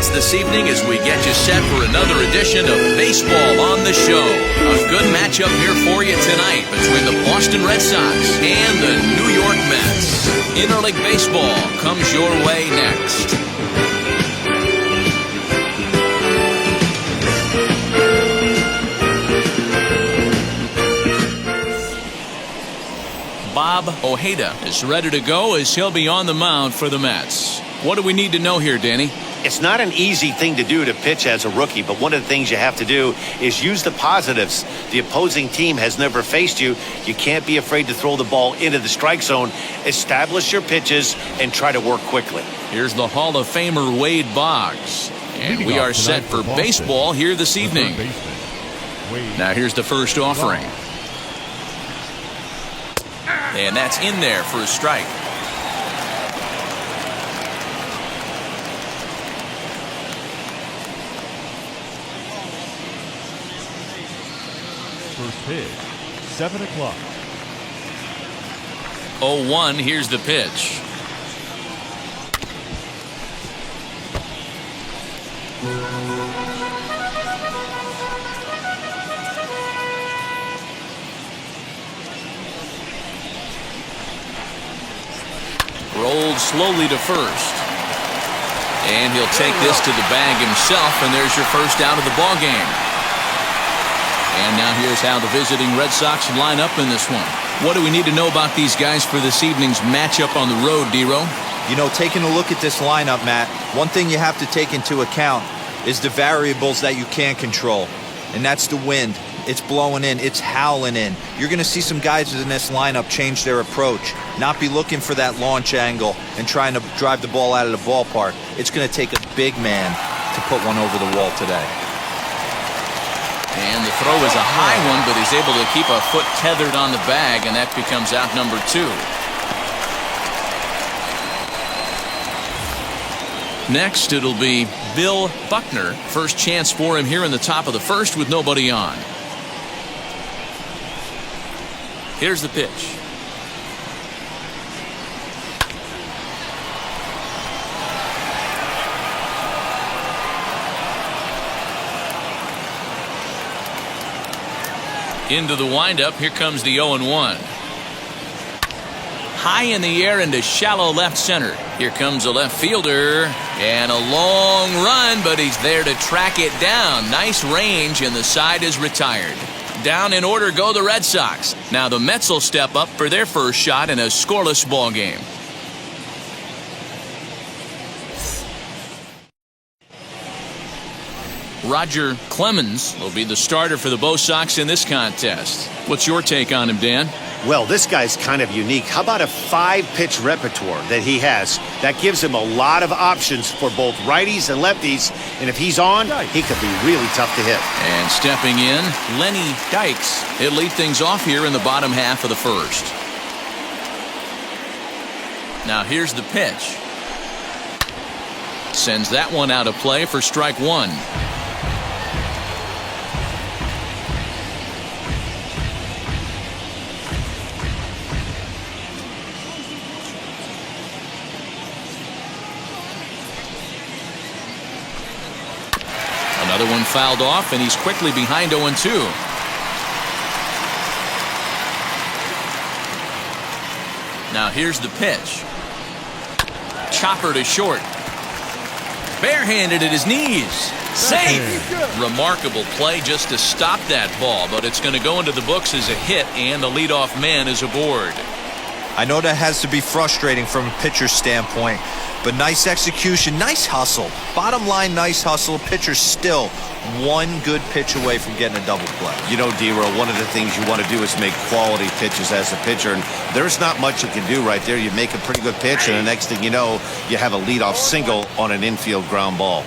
minutes this evening as we get you set for another edition of Baseball on the Show. A good matchup here for you tonight between the Boston Red Sox and the New York Mets. Interleague Baseball comes your way next. Bob Ojeda is ready to go as he'll be on the mound for the Mets. What do we need to know here, Danny? It's not an easy thing to do to pitch as a rookie, but one of the things you have to do is use the positives. The opposing team has never faced you. You can't be afraid to throw the ball into the strike zone. Establish your pitches and try to work quickly. Here's the Hall of Famer Wade Boggs. And we are set for baseball here this evening. Now here's the first offering. And that's in there for a strike. First pitch, 7 o'clock. 0-1, here's the pitch. Rolled slowly to first. And he'll take this to the bag himself, and there's your first out of the ball game. And now here's how the visiting Red Sox line up in this one. What do we need to know about these guys for this evening's matchup on the road, D-Row? You know, taking a look at this lineup, Matt, one thing you have to take into account is the variables that you can't control. And that's the wind. It's blowing in. It's howling in. You're going to see some guys in this lineup change their approach, not be looking for that launch angle and trying to drive the ball out of the ballpark. It's going to take a big man to put one over the wall today. And the throw is a high one, but he's able to keep a foot tethered on the bag, and that becomes out number 2. Next, it'll be Bill Buckner. First chance for him here in the top of the first with nobody on. Here's the pitch. Into the windup. Here comes the 0-1. High in the air into shallow left center. Here comes a left fielder. And a long run, but he's there to track it down. Nice range, and the side is retired. Down in order go the Red Sox. Now the Mets will step up for their first shot in a scoreless ball game. Roger Clemens will be the starter for the Bo Sox in this contest. What's your take on him, Dan? Well, this guy's kind of unique. How about a 5-pitch repertoire that he has? That gives him a lot of options for both righties and lefties. And if he's on, he could be really tough to hit. And stepping in, Lenny Dykes. He'll lead things off here in the bottom half of the first. Now here's the pitch. Sends that one out of play for strike 1. Another one fouled off, and he's quickly behind 0-2. Now here's the pitch. Chopper to short. Barehanded at his knees. Safe. Remarkable play just to stop that ball, but it's going to go into the books as a hit, and the leadoff man is aboard. I know that has to be frustrating from a pitcher's standpoint, but nice execution, nice hustle. Bottom line, nice hustle. Pitcher's still one good pitch away from getting a double play. You know, D-Row, one of the things you want to do is make quality pitches as a pitcher, and there's not much you can do right there. You make a pretty good pitch, and the next thing you know, you have a leadoff single on an infield ground ball.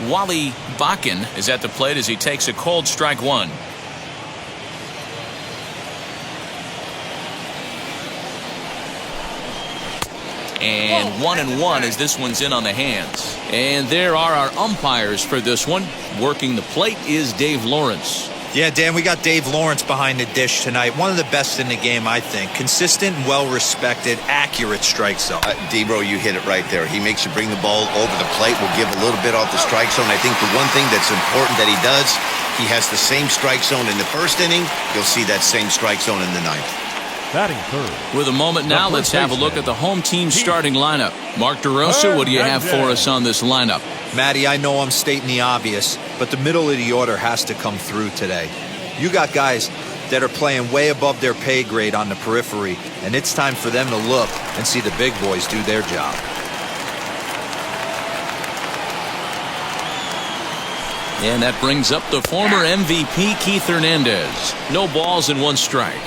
Wally Bakken is at the plate as he takes a cold strike 1. And 1-1 as this one's in on the hands. And there are our umpires for this one. Working the plate is Dave Lawrence. Yeah, Dan, we got Dave Lawrence behind the dish tonight. One of the best in the game, I think. Consistent and well-respected, accurate strike zone. D-Bro, you hit it right there. He makes you bring the ball over the plate. Will give a little bit off the strike zone. I think the one thing that's important that he does, he has the same strike zone in the first inning. You'll see that same strike zone in the ninth. Batting third. With a moment now, let's have a look at the home team starting lineup. Mark DeRosa, what do you have for us on this lineup? Matty, I know I'm stating the obvious, but the middle of the order has to come through today. You got guys that are playing way above their pay grade on the periphery, and it's time for them to look and see the big boys do their job. And that brings up the former MVP, Keith Hernandez. No balls and one strike.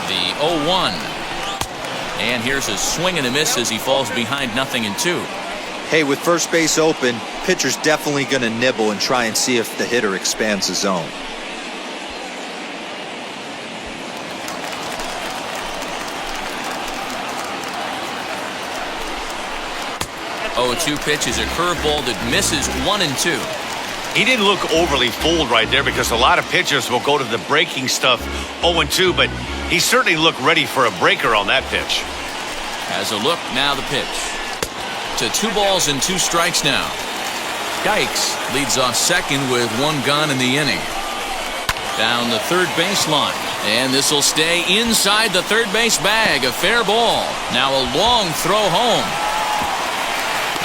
The 0-1. And here's a swing and a miss as he falls behind 0-2. Hey, with first base open, pitcher's definitely going to nibble and try and see if the hitter expands the zone. 0-2 pitch is a curveball that misses 1-2. He didn't look overly fooled right there because a lot of pitchers will go to the breaking stuff 0-2, but he certainly looked ready for a breaker on that pitch. As a look, now the pitch. To 2 balls and 2 strikes now. Dykes leads off second with 1 gone in the inning. Down the third baseline. And this will stay inside the third base bag. A fair ball. Now a long throw home.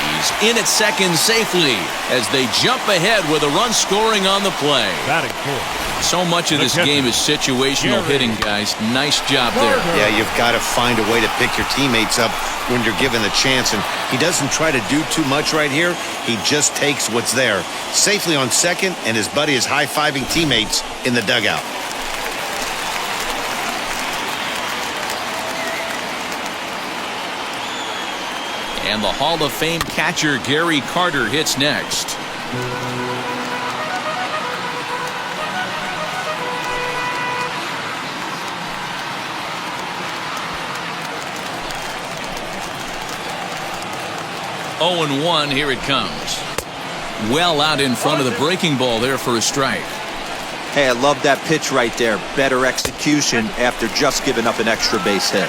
He's in at second safely as they jump ahead with a run scoring on the play. Batting fourth. So much of this game is situational hitting, guys. Nice job there. Yeah, you've got to find a way to pick your teammates up when you're given the chance, and he doesn't try to do too much right here. He just takes what's there. Safely on second, and his buddy is high-fiving teammates in the dugout. And the Hall of Fame catcher Gary Carter hits next. Oh and 1, here it comes. Well out in front of the breaking ball there for a strike. Hey, I love that pitch right there. Better execution after just giving up an extra base hit.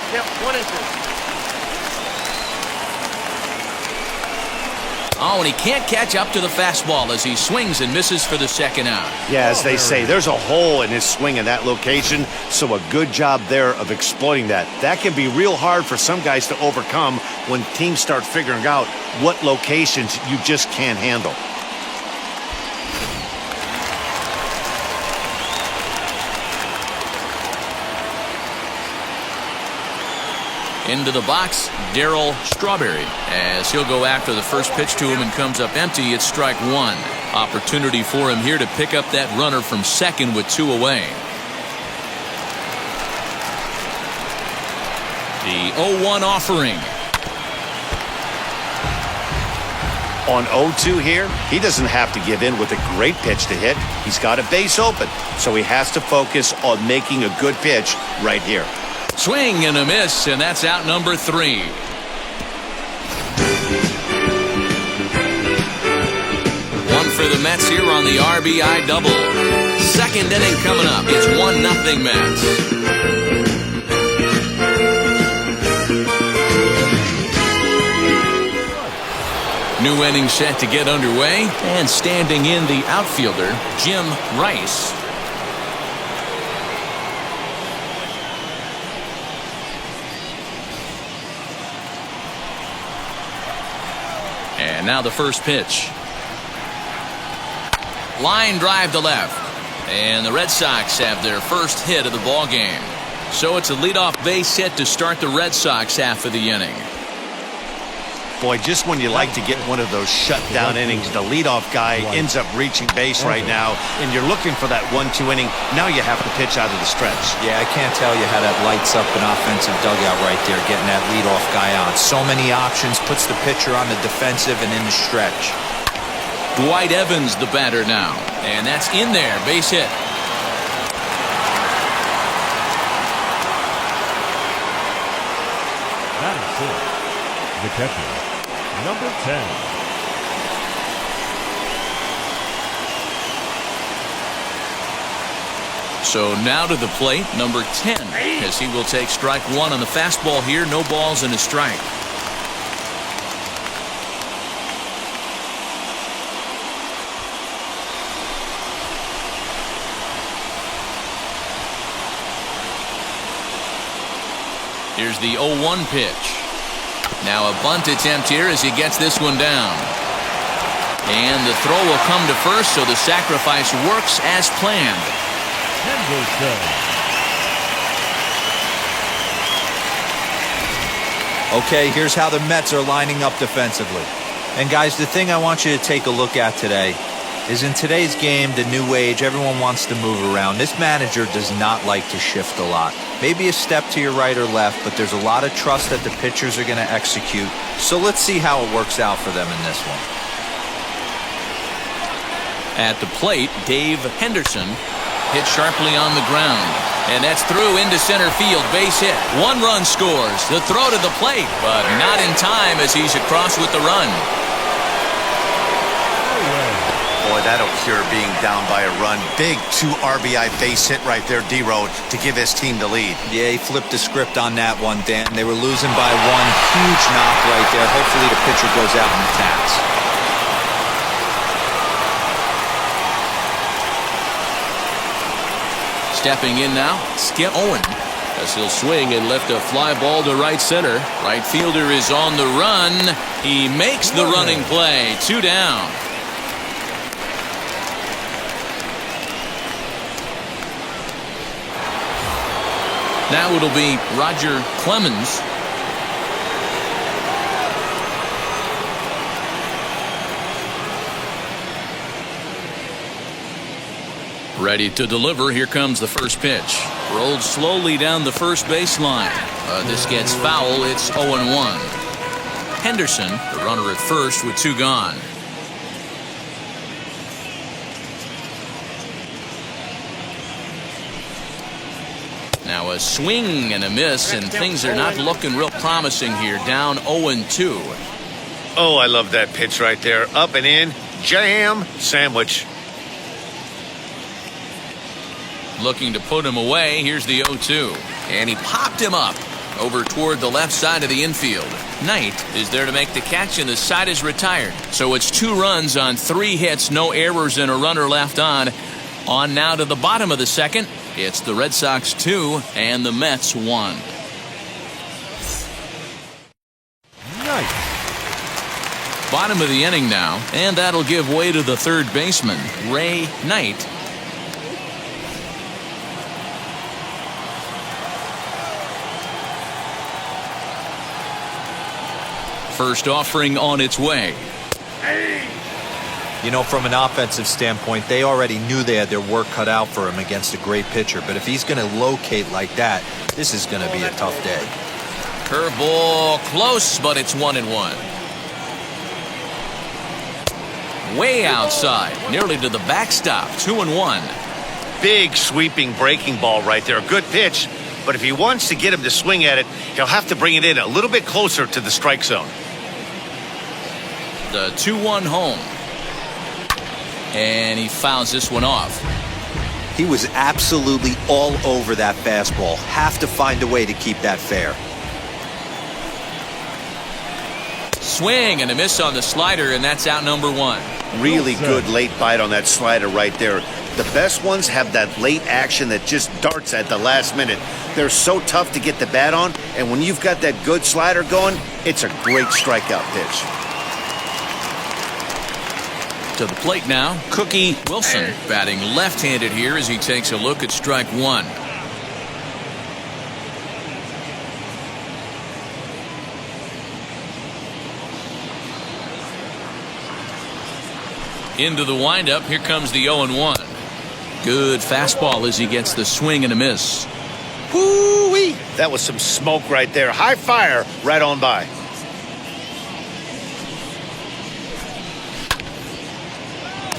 Oh, and he can't catch up to the fastball as he swings and misses for the second out. Yeah, as they say, there's a hole in his swing in that location, so a good job there of exploiting that. That can be real hard for some guys to overcome when teams start figuring out what locations you just can't handle. Into the box, Darryl Strawberry, as he'll go after the first pitch to him and comes up empty. It's strike 1. Opportunity for him here to pick up that runner from second with 2 away. The 0-1 offering. On 0-2 here, he doesn't have to give in with a great pitch to hit. He's got a base open, so he has to focus on making a good pitch right here. Swing and a miss, and that's out number 3. One for the Mets here on the RBI double. Second inning coming up. It's 1-0 Mets. New inning set to get underway, and standing in the outfielder, Jim Rice. And now the first pitch. Line drive to left. And the Red Sox have their first hit of the ball game. So it's a leadoff base hit to start the Red Sox half of the inning. Boy, just when you like to get one of those shutdown innings, the leadoff guy ends up reaching base right now, and you're looking for that 1-2 inning. Now you have to pitch out of the stretch. Yeah, I can't tell you how that lights up an offensive dugout right there, getting that leadoff guy on. So many options, puts the pitcher on the defensive and in the stretch. Dwight Evans, the batter now, and that's in there, base hit. Batting fourth. the catcher, number 10. So now to the plate, number 10, as he will take strike one on the fastball here. No balls and a strike. Here's the 0-1 pitch. Now a bunt attempt here as he gets this one down. And the throw will come to first, so the sacrifice works as planned. Henderson. Okay, here's how the Mets are lining up defensively. And guys, the thing I want you to take a look at today is in today's game, the new age, everyone wants to move around. This manager does not like to shift a lot. Maybe a step to your right or left, but there's a lot of trust that the pitchers are going to execute. So let's see how it works out for them in this one. At the plate, Dave Henderson hit sharply on the ground. And that's through into center field. Base hit. One run scores. The throw to the plate, but not in time as he's across with the run. Boy, that'll cure being down by a run. Big 2 RBI base hit right there, D-Road, to give his team the lead. Yeah, he flipped the script on that one, Dan. They were losing by one. Huge knock right there. Hopefully the pitcher goes out and attacks. Stepping in now, Skip Owen, as he'll swing and lift a fly ball to right center. Right fielder is on the run. He makes the running play. 2 down. Now it'll be Roger Clemens. Ready to deliver. Here comes the first pitch. Rolled slowly down the first baseline. This gets foul. It's 0-1. Henderson, the runner at first with 2 gone. Now a swing and a miss, and things are not looking real promising here. Down 0-2. Oh, I love that pitch right there. Up and in. Jam sandwich. Looking to put him away. Here's the 0-2. And he popped him up over toward the left side of the infield. Knight is there to make the catch, and the side is retired. So it's 2 runs on 3 hits, no errors, and a runner left on. On now to the bottom of the second. It's the Red Sox 2 and the Mets 1. Knight. Bottom of the inning now, and that'll give way to the third baseman, Ray Knight. First offering on its way. You know, from an offensive standpoint, they already knew they had their work cut out for him against a great pitcher. But if he's going to locate like that, this is going to be a tough day. Curveball close, but it's 1-1. Way outside, nearly to the backstop. 2-1. Big sweeping breaking ball right there. Good pitch. But if he wants to get him to swing at it, he'll have to bring it in a little bit closer to the strike zone. The 2-1 home. And he fouls this one off. He was absolutely all over that fastball. Have to find a way to keep that fair. Swing and a miss on the slider, and that's out number 1. Really good late bite on that slider right there. The best ones have that late action that just darts at the last minute. They're so tough to get the bat on, and when you've got that good slider going, it's a great strikeout pitch. To the plate now, Mookie Wilson batting left-handed here as he takes a look at strike 1. Into the windup, here comes the 0-1. Good fastball as he gets the swing and a miss. Woo-wee! That was some smoke right there. High fire right on by.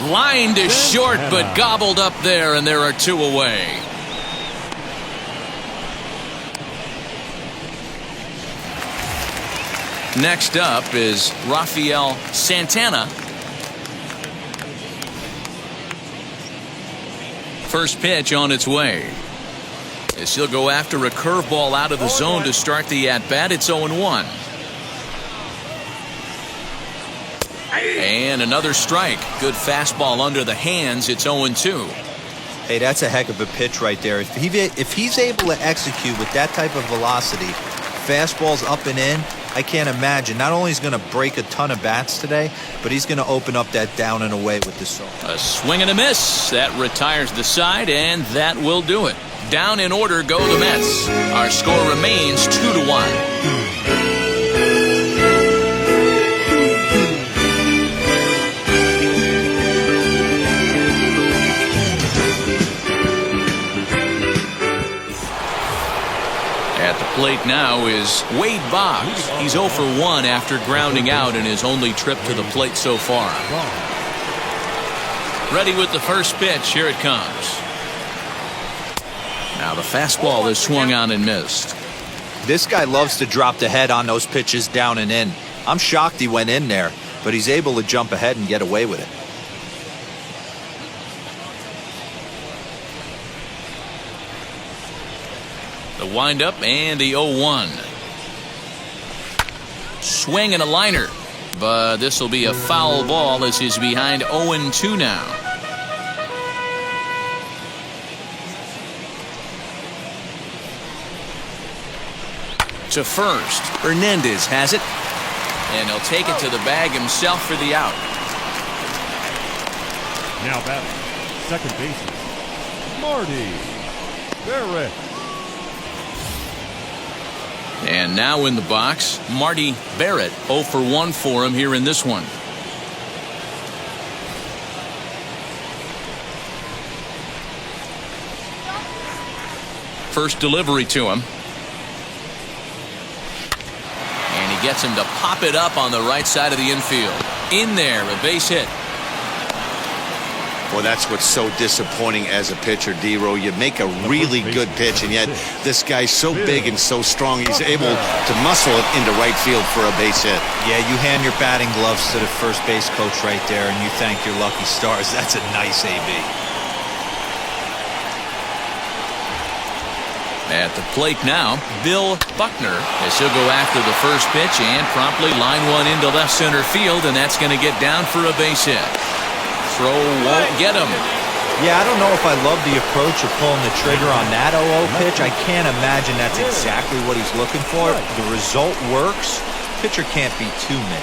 Lined is short, but gobbled up there, and there are 2 away. Next up is Rafael Santana. First pitch on its way. As he'll go after a curveball out of the zone to start the at-bat. It's 0-1. And another strike. Good fastball under the hands. It's 0-2. Hey, that's a heck of a pitch right there. If he's able to execute with that type of velocity, fastballs up and in, I can't imagine. Not only is he going to break a ton of bats today, but he's going to open up that down and away with this song. A swing and a miss. That retires the side, and that will do it. Down in order go the Mets. Our score remains 2-1. At the plate now is Wade Boggs. He's 0 for 1 after grounding out in his only trip to the plate so far. Ready with the first pitch. Here it comes. Now the fastball is swung on and missed. This guy loves to drop the head on those pitches down and in. I'm shocked he went in there, but he's able to jump ahead and get away with it. The windup and the 0-1. Swing and a liner. But this will be a foul ball as he's behind 0-2 now. To first. Hernandez has it. And he'll take it to the bag himself for the out. Now batting, second baseman, Marty Barrett. And now in the box, Marty Barrett. 0 for 1 for him here in this one. First delivery to him. And he gets him to pop it up on the right side of the infield. In there, a base hit. Well, that's what's so disappointing as a pitcher, D-Row. You make a really good pitch, and yet this guy's so big and so strong, he's able to muscle it into right field for a base hit. Yeah, you hand your batting gloves to the first base coach right there, and you thank your lucky stars. That's a nice AB. At the plate now, Bill Buckner, as he'll go after the first pitch and promptly line one into left center field, and that's going to get down for a base hit. Throw won't get him. Yeah, I don't know if I love the approach of pulling the trigger on that 0-0 pitch. I can't imagine that's exactly what he's looking for. The result works. Pitcher can't be too mad.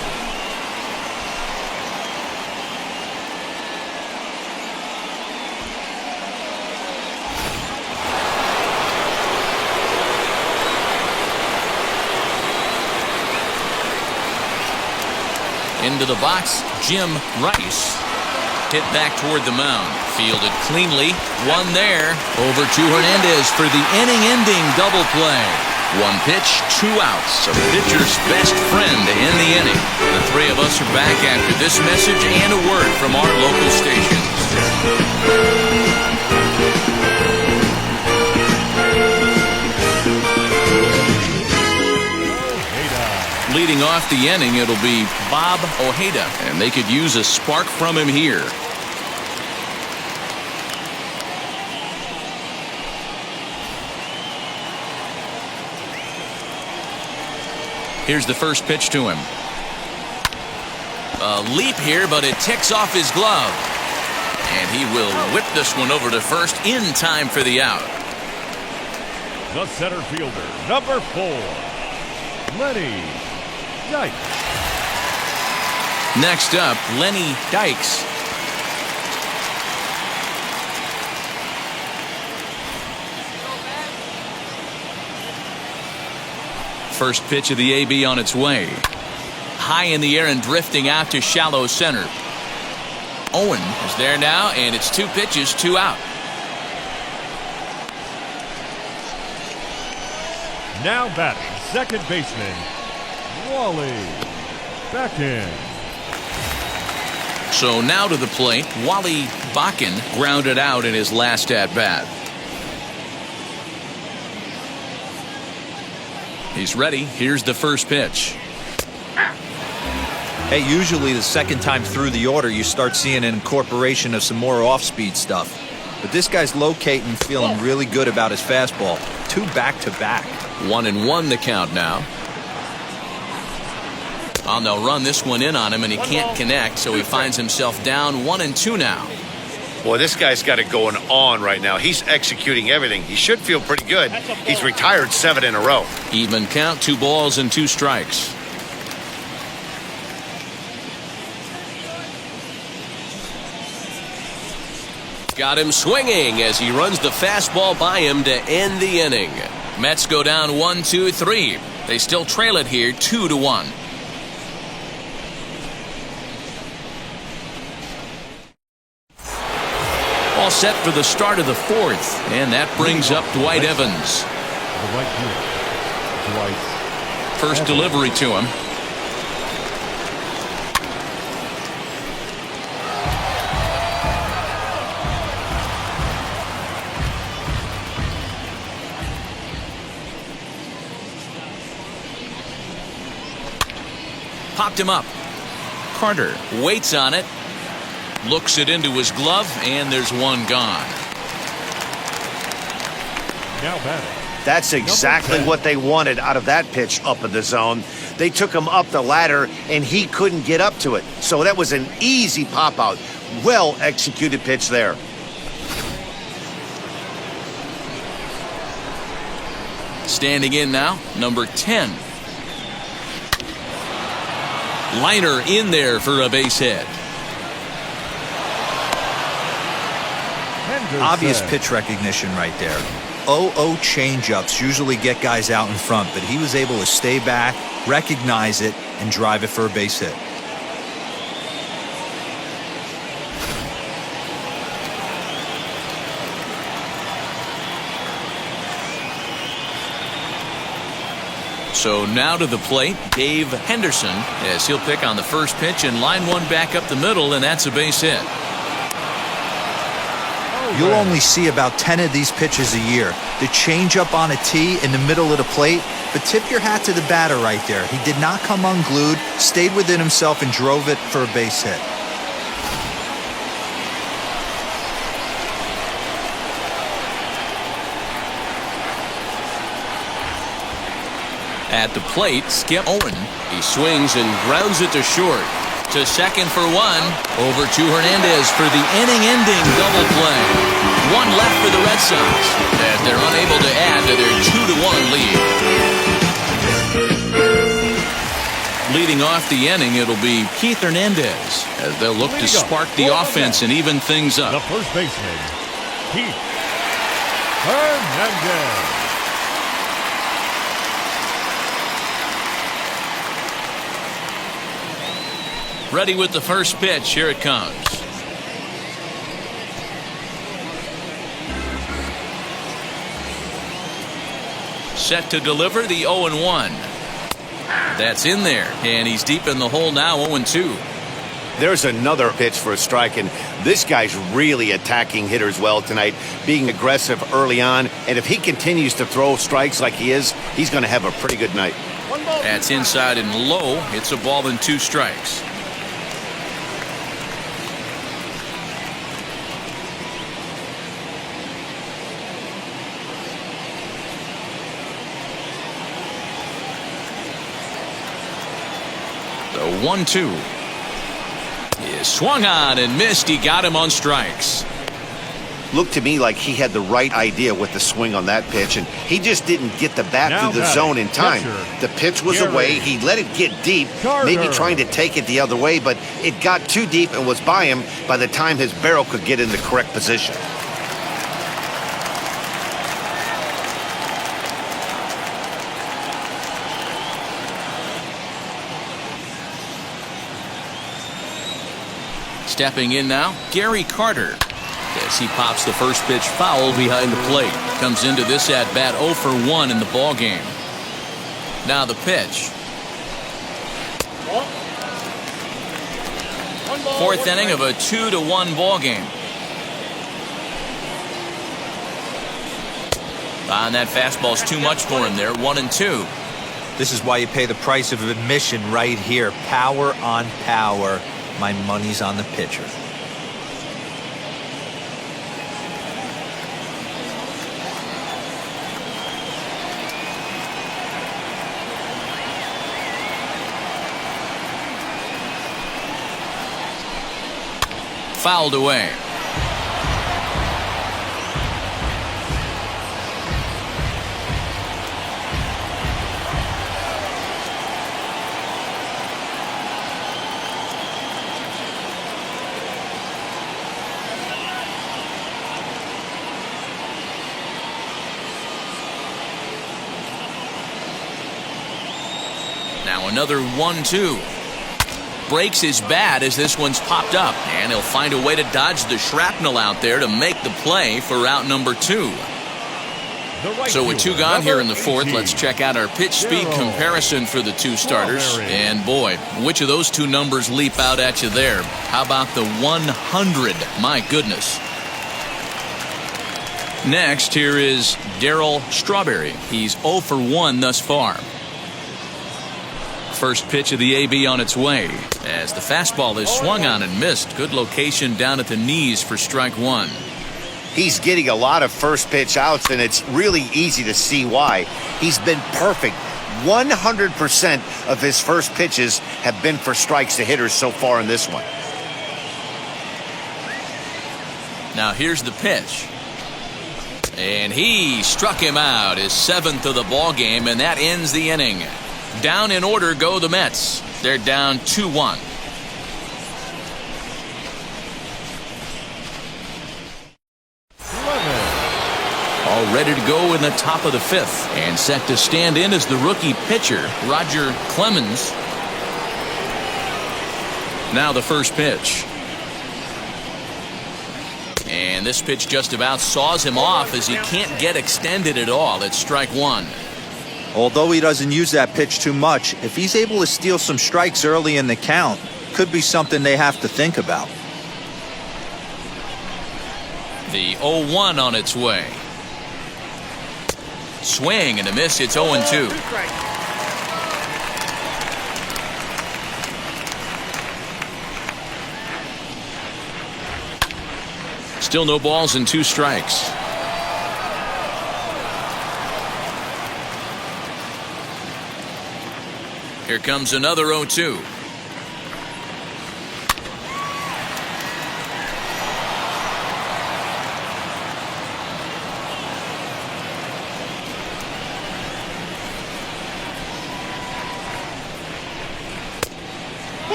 Into the box, Jim Rice. Hit back toward the mound. Fielded cleanly. One there. Over to Hernandez for the inning-ending double play. One pitch, 2 outs. A pitcher's best friend to end the inning. The three of us are back after this message and a word from our local stations. Leading off the inning, it'll be Bob Ojeda, and they could use a spark from him here. Here's the first pitch to him. A leap here, but it ticks off his glove. And he will whip this one over to first in time for the out. The center fielder, number 4, Lenny Dykes. Next up, Lenny Dykes. First pitch of the AB on its way. High in the air and drifting out to shallow center. Owen is there now, and it's 2 pitches, 2 out. Now batting, second baseman, Wally Bakken. So now to the plate, Wally Bakken grounded out in his last at-bat. He's ready. Here's the first pitch. Hey, usually the second time through the order, you start seeing an incorporation of some more off-speed stuff. But this guy's locating, feeling really good about his fastball. 2 back-to-back. 1-1 the count now. And they'll run this one in on him, and he can't connect, so he finds himself down 1-2 now. Boy, this guy's got it going on right now. He's executing everything. He should feel pretty good. He's retired 7 in a row. Even count, 2 balls and 2 strikes. Got him swinging as he runs the fastball by him to end the inning. Mets go down 1-2-3. They still trail it here 2-1. All set for the start of the 4th, and that brings up Dwight Evans. First delivery to him. Popped him up. Carter waits on it. Looks it into his glove, and there's one gone. Now batting. That's exactly what they wanted out of that pitch up in the zone. They took him up the ladder, and he couldn't get up to it. So that was an easy pop-out. Well-executed pitch there. Standing in now, number 10. Liner in there for a base hit. Obvious pitch recognition right there. 0-0 changeups usually get guys out in front, but he was able to stay back, recognize it, and drive it for a base hit. So now to the plate, Dave Henderson, as he'll pick on the first pitch and line one back up the middle, and that's a base hit. You'll only see about 10 of these pitches a year. The changeup on a tee in the middle of the plate, but tip your hat to the batter right there. He did not come unglued, stayed within himself, and drove it for a base hit. At the plate, Skip Owen. He swings and grounds it to short. To second for one. Over to Hernandez for the inning-ending double play. One left for the Red Sox as they're unable to add to their 2-1 lead. Leading off the inning, it'll be Keith Hernandez as they'll look to spark the offense and even things up. The first baseman, Keith Hernandez. Ready with the first pitch. Here it comes. Set to deliver the 0-1. That's in there, and he's deep in the hole now, 0-2. There's another pitch for a strike, and this guy's really attacking hitters well tonight, being aggressive early on, and if he continues to throw strikes like he is, he's going to have a pretty good night. That's inside and low. It's a ball and 2 strikes. The 1-2 is swung on and missed. He got him on strikes. Looked to me like he had the right idea with the swing on that pitch, and he just didn't get the bat through the zone in time. The pitch was away. He let it get deep, maybe trying to take it the other way, but it got too deep and was by him by the time his barrel could get in the correct position. Stepping in now, Gary Carter. As he pops the first pitch foul behind the plate. Comes into this at-bat 0 for 1 in the ball game. Now the pitch. Fourth inning of a 2-1 ball game. And that fastball's too much for him there, 1-2. This is why you pay the price of admission right here. Power on power. My money's on the pitcher. Fouled away. Now another 1-2. Breaks his bat as this one's popped up, and he'll find a way to dodge the shrapnel out there to make the play for out number 2. So with 2 gone here in the 4th, let's check out our pitch speed comparison for the 2 starters. And boy, which of those 2 numbers leap out at you there? How about the 100? My goodness. Next, here is Darryl Strawberry. He's 0 for 1 thus far. First pitch of the AB on its way as the fastball is swung on and missed. Good location down at the knees for strike 1. He's getting a lot of first pitch outs, and it's really easy to see why. He's been perfect. 100% of his first pitches have been for strikes to hitters so far in this one. Now here's the pitch. And he struck him out, his 7th of the ball game, and that ends the inning. Down in order go the Mets. They're down 2-1. All ready to go in the top of the 5th. And set to stand in as the rookie pitcher, Roger Clemens. Now the first pitch. And this pitch just about saws him off as he can't get extended at all. It's strike 1. Although he doesn't use that pitch too much, if he's able to steal some strikes early in the count, could be something they have to think about. The 0-1 on its way. Swing and a miss. It's 0-2. Still no balls and 2 strikes. Here comes another 0-2.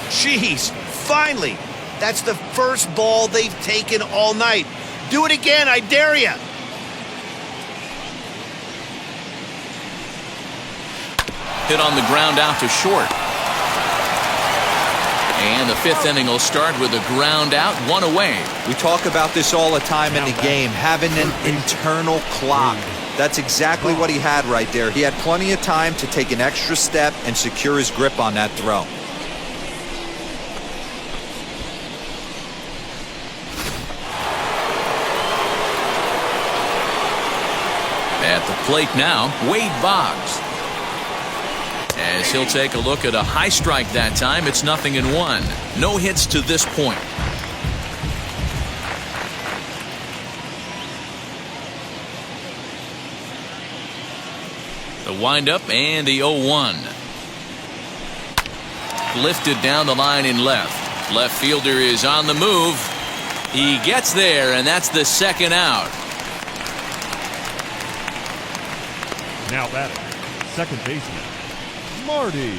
Jeez, finally. That's the first ball they've taken all night. Do it again, I dare you. Hit on the ground out to short. And the 5th inning will start with a ground out, 1 away. We talk about this all the time in the game, having an internal clock. That's exactly what he had right there. He had plenty of time to take an extra step and secure his grip on that throw. At the plate now, Wade Boggs. As he'll take a look at a high strike that time, it's 0-1. No hits to this point. The windup and the 0-1. Lifted down the line in left. Left fielder is on the move. He gets there, and that's the 2nd out. Now batting, second baseman, Marty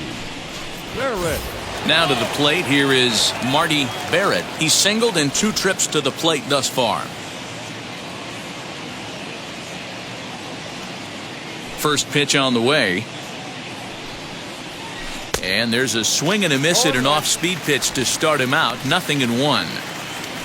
Barrett. Now to the plate, here is Marty Barrett. He's singled in 2 trips to the plate thus far. First pitch on the way. And there's a swing and a miss at an off-speed pitch to start him out. 0-1.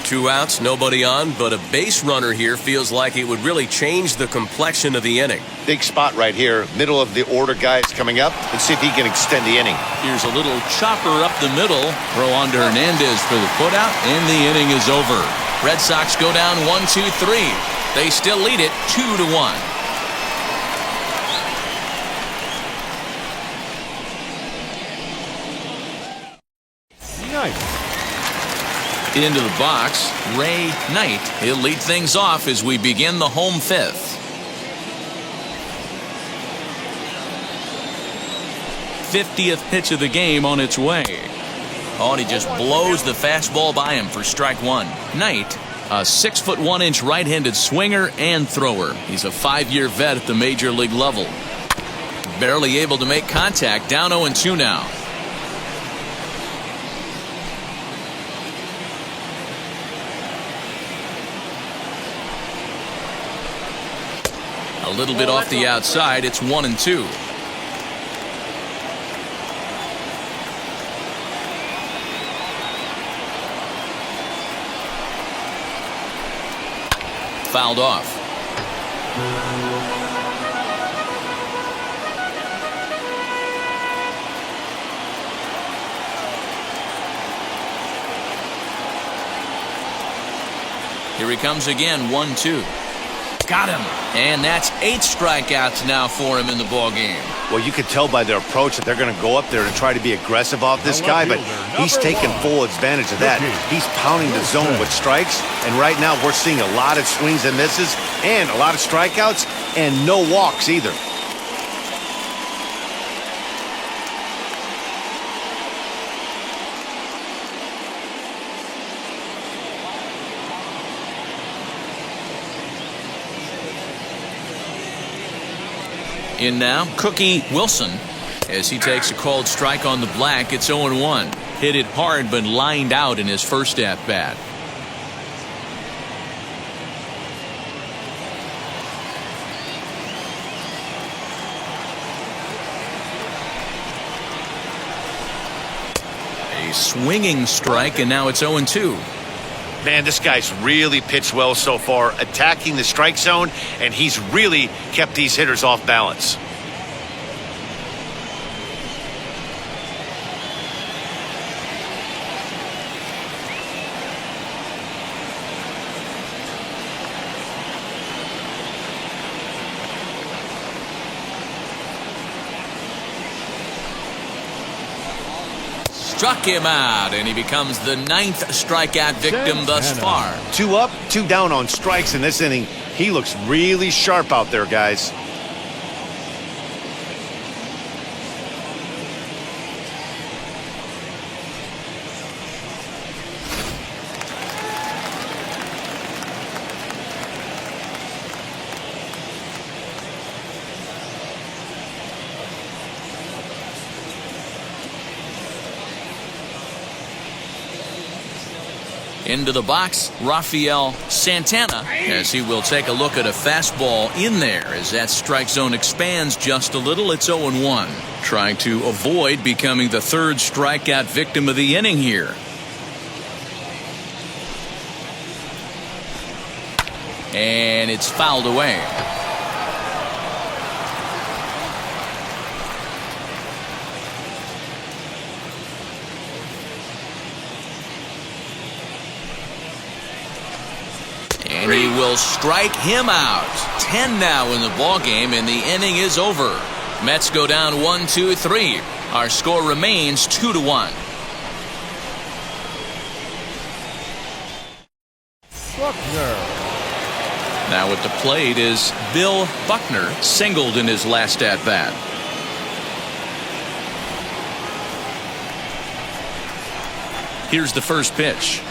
2 outs, nobody on, but a base runner here feels like it would really change the complexion of the inning. Big spot right here, middle of the order guys coming up. Let's see if he can extend the inning. Here's a little chopper up the middle. Throw on to Hernandez for the putout, and the inning is over. Red Sox go down 1-2-3. They still lead it 2-1. Knight. Into the box, Ray Knight. He'll lead things off as we begin the home fifth. 50th pitch of the game on its way. Oh, and he just blows the fastball by him for strike one. Knight, a 6'1" right-handed swinger and thrower. He's a 5-year vet at the major league level. Barely able to make contact. Down 0-2 now. A little bit off the outside. It's 1-2. Fouled off. Here he comes again. 1-2. Got him. And that's 8 strikeouts now for him in the ball game. Well, you can tell by their approach that they're going to go up there and try to be aggressive off this guy, but he's taking full advantage of that. He's pounding the zone with strikes, and right now we're seeing a lot of swings and misses and a lot of strikeouts and no walks either. In now, Mookie Wilson, as he takes a called strike on the black. It's 0-1. Hit it hard, but lined out in his first at-bat. A swinging strike, and now it's 0-2. Man, this guy's really pitched well so far, attacking the strike zone, and he's really kept these hitters off balance. Struck him out, and he becomes the 9th strikeout victim thus far. 2 up, 2 down on strikes in this inning. He looks really sharp out there, guys. Into the box, Rafael Santana, as he will take a look at a fastball in there as that strike zone expands just a little. It's 0-1. Trying to avoid becoming the 3rd strikeout victim of the inning here. And it's fouled away. And he will strike him out. 10 now in the ball game, and the inning is over. Mets go down 1-2-3. Our score remains 2-1. Buckner. Now at the plate is Bill Buckner, singled in his last at bat. Here's the first pitch.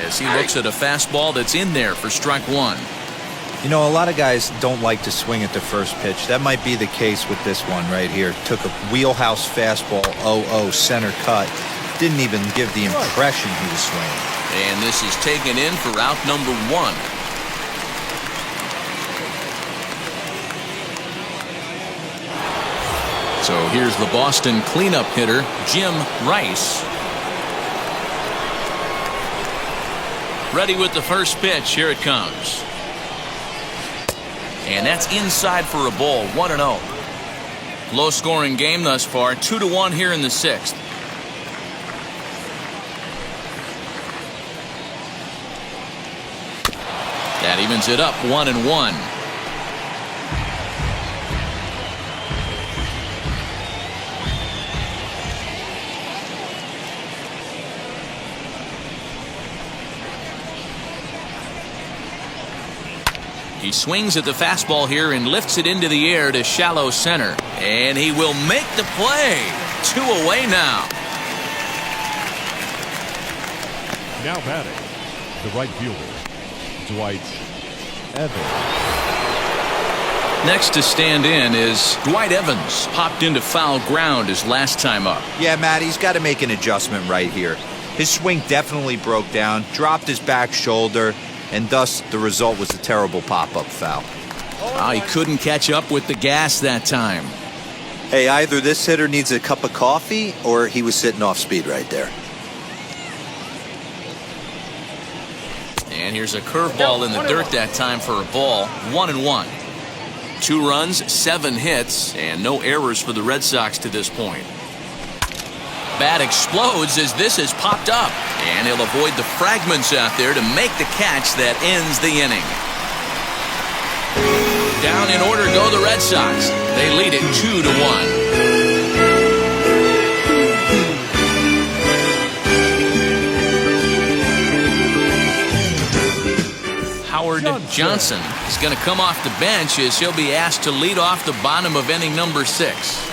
As he looks at a fastball that's in there for strike one. You know, a lot of guys don't like to swing at the first pitch. That might be the case with this one right here. Took a wheelhouse fastball, 0-0, center cut. Didn't even give the impression he was swinging. And this is taken in for out number 1. So here's the Boston cleanup hitter, Jim Rice. Ready with the first pitch. Here it comes. And that's inside for a ball. 1-0. Low scoring game thus far. 2-1 here in the 6th. That evens it up. 1-1. He swings at the fastball here and lifts it into the air to shallow center. And he will make the play. 2 away now. Now batting, the right fielder, Dwight Evans. Next to stand in is Dwight Evans. Popped into foul ground his last time up. Yeah, Matt, he's got to make an adjustment right here. His swing definitely broke down, dropped his back shoulder, and thus the result was a terrible pop-up foul. He couldn't catch up with the gas that time. Hey, either this hitter needs a cup of coffee or he was sitting off speed right there. And here's a curveball in the dirt that time for a ball. 1-1. 2 runs, 7 hits, and no errors for the Red Sox to this point. Bat explodes as this is popped up, and he'll avoid the fragments out there to make the catch that ends the inning. Down in order go the Red Sox. They lead it 2-1. Howard Johnson is going to come off the bench as he'll be asked to lead off the bottom of inning number 6.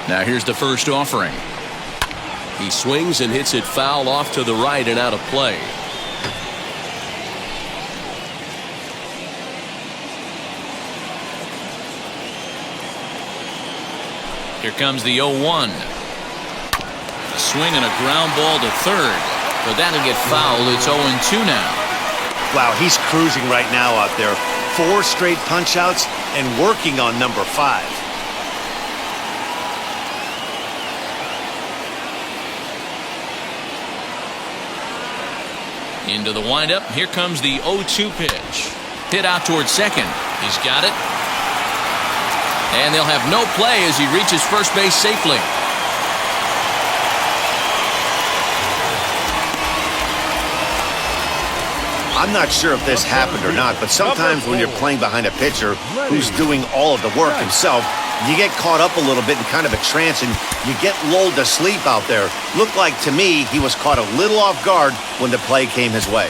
Now here's the first offering. He swings and hits it foul off to the right and out of play. Here comes the 0-1. A swing and a ground ball to third, but that'll get fouled. It's 0-2 now. Wow, he's cruising right now out there. 4 straight punch-outs and working on number 5. Into the windup. Here comes the 0-2 pitch. Hit out towards second. He's got it. And they'll have no play as he reaches first base safely. I'm not sure if this happened or not, but sometimes when you're playing behind a pitcher who's doing all of the work himself, you get caught up a little bit in kind of a trance and you get lulled to sleep out there. Looked like to me he was caught a little off guard when the play came his way.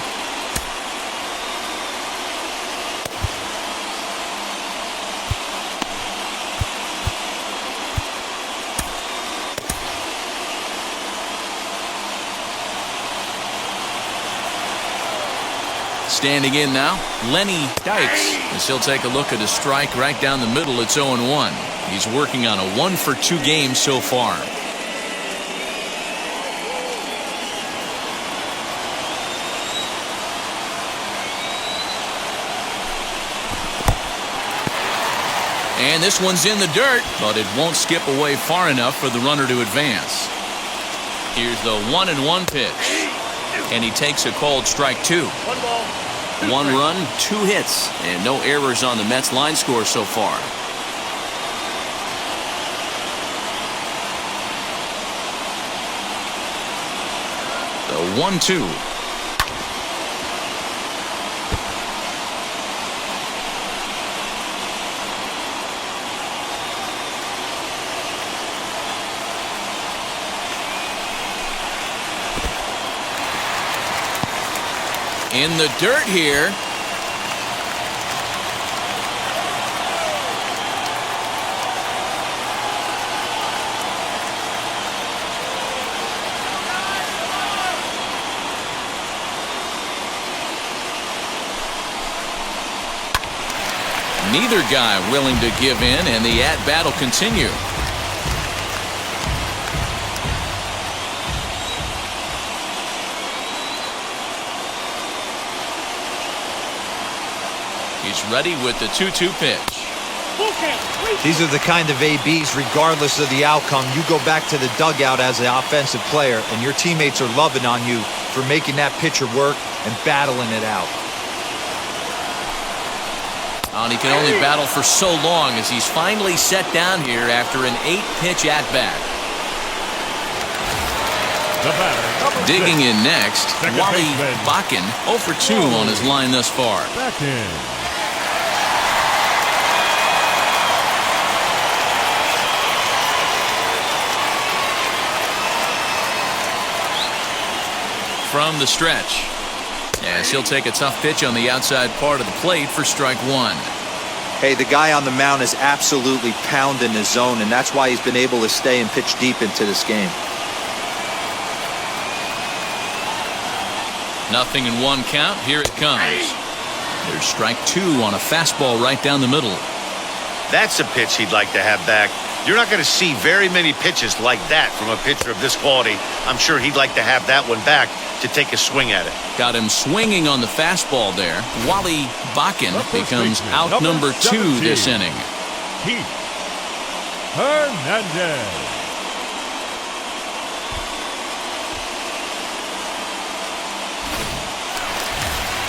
Standing in now, Lenny Dykes. As he'll take a look at a strike right down the middle. It's 0-1. He's working on a 1-for-2 game so far. And this one's in the dirt, but it won't skip away far enough for the runner to advance. Here's the 1-1 pitch. And he takes a called strike 2. 1 run, 2 hits, and no errors on the Mets line score so far. The 1-2. In the dirt here. Neither guy willing to give in, and the at-bat will continue. He's ready with the 2-2 pitch. These are the kind of ABs, regardless of the outcome, you go back to the dugout as an offensive player, and your teammates are loving on you for making that pitcher work and battling it out. And he can only battle for so long as he's finally set down here after an 8-pitch at-bat. Digging in next, Wally Bakken, 0 for 2 on his line thus far. from the stretch. As he'll take a tough pitch on the outside part of the plate for strike one. Hey, the guy on the mound is absolutely pounding the zone, and that's why he's been able to stay and pitch deep into this game. Nothing in one count. Here it comes. There's strike two on a fastball right down the middle. That's a pitch he'd like to have back. You're not going to see very many pitches like that from a pitcher of this quality. I'm sure he'd like to have that one back to take a swing at it. Got him swinging on the fastball there. Wally Bakken becomes out number 2 this inning. Keith Hernandez.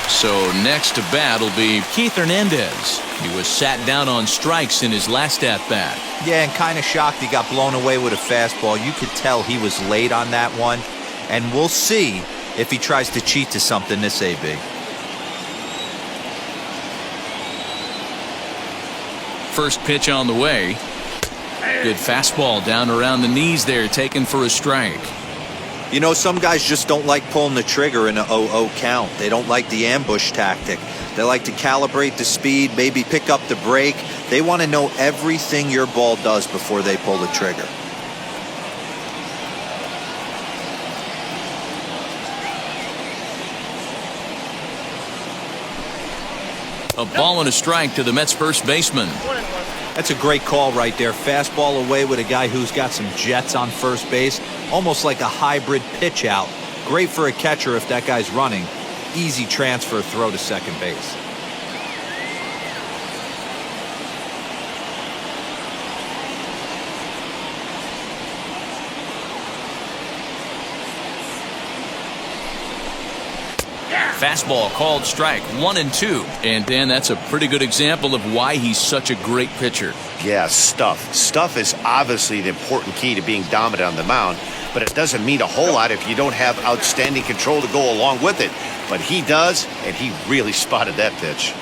So next to bat will be Keith Hernandez. He was sat down on strikes in his last at-bat. Yeah, and kind of shocked he got blown away with a fastball. You could tell he was late on that one. And we'll see if he tries to cheat to something this AB. First pitch on the way. Good fastball down around the knees there, taken for a strike. You know, some guys just don't like pulling the trigger in an 0-0 count. They don't like the ambush tactic. They like to calibrate the speed, maybe pick up the break. They want to know everything your ball does before they pull the trigger. A ball and a strike to the Mets first baseman. That's a great call right there. Fastball away with a guy who's got some jets on first base. Almost like a hybrid pitch out. Great for a catcher if that guy's running. Easy transfer throw to second base. Fastball called strike 1-2. And Dan, that's a pretty good example of why he's such a great pitcher. Yeah, stuff. Stuff is obviously an important key to being dominant on the mound, but it doesn't mean a whole lot if you don't have outstanding control to go along with it. But he does, and he really spotted that pitch.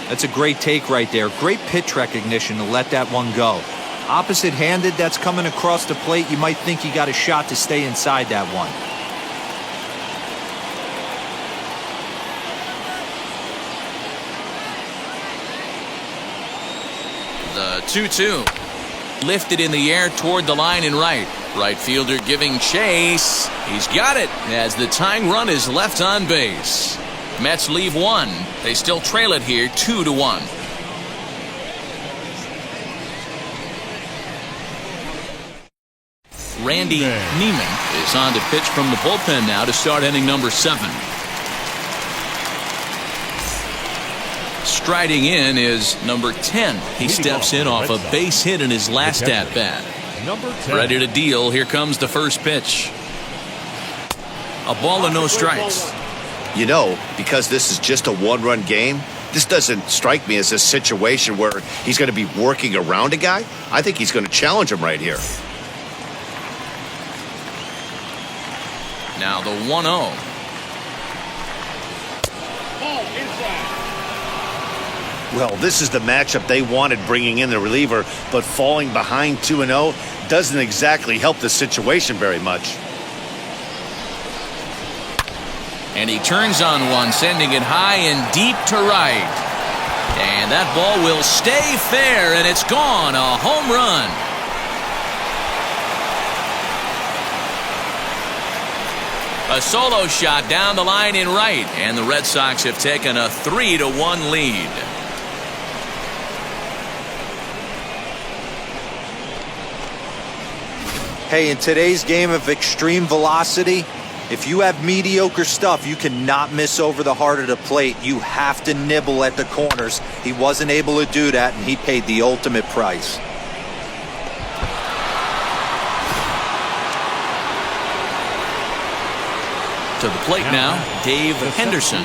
That's a great take right there. Great pitch recognition to let that one go. Opposite-handed, that's coming across the plate. You might think you got a shot to stay inside that one. The 2-2. Lifted in the air toward the line and right. Right fielder giving chase. He's got it as the tying run is left on base. Mets leave one. They still trail it here 2-1. Randy Neiman is on to pitch from the bullpen now to start inning number 7. Striding in is number 10. He steps in off a base hit in his last at-bat. Ready to deal. Here comes the first pitch. A ball and no strikes. You know, because this is just a one-run game, this doesn't strike me as a situation where he's going to be working around a guy. I think he's going to challenge him right here. Now the 1-0. Well, this is the matchup they wanted bringing in the reliever, but falling behind 2-0 doesn't exactly help the situation very much. And he turns on one, sending it high and deep to right. And that ball will stay fair, and it's gone. A home run. A solo shot down the line in right, and the Red Sox have taken a 3-1 lead. Hey, in today's game of extreme velocity, if you have mediocre stuff, you cannot miss over the heart of the plate. You have to nibble at the corners. He wasn't able to do that, and he paid the ultimate price. To the plate now, Dave Henderson.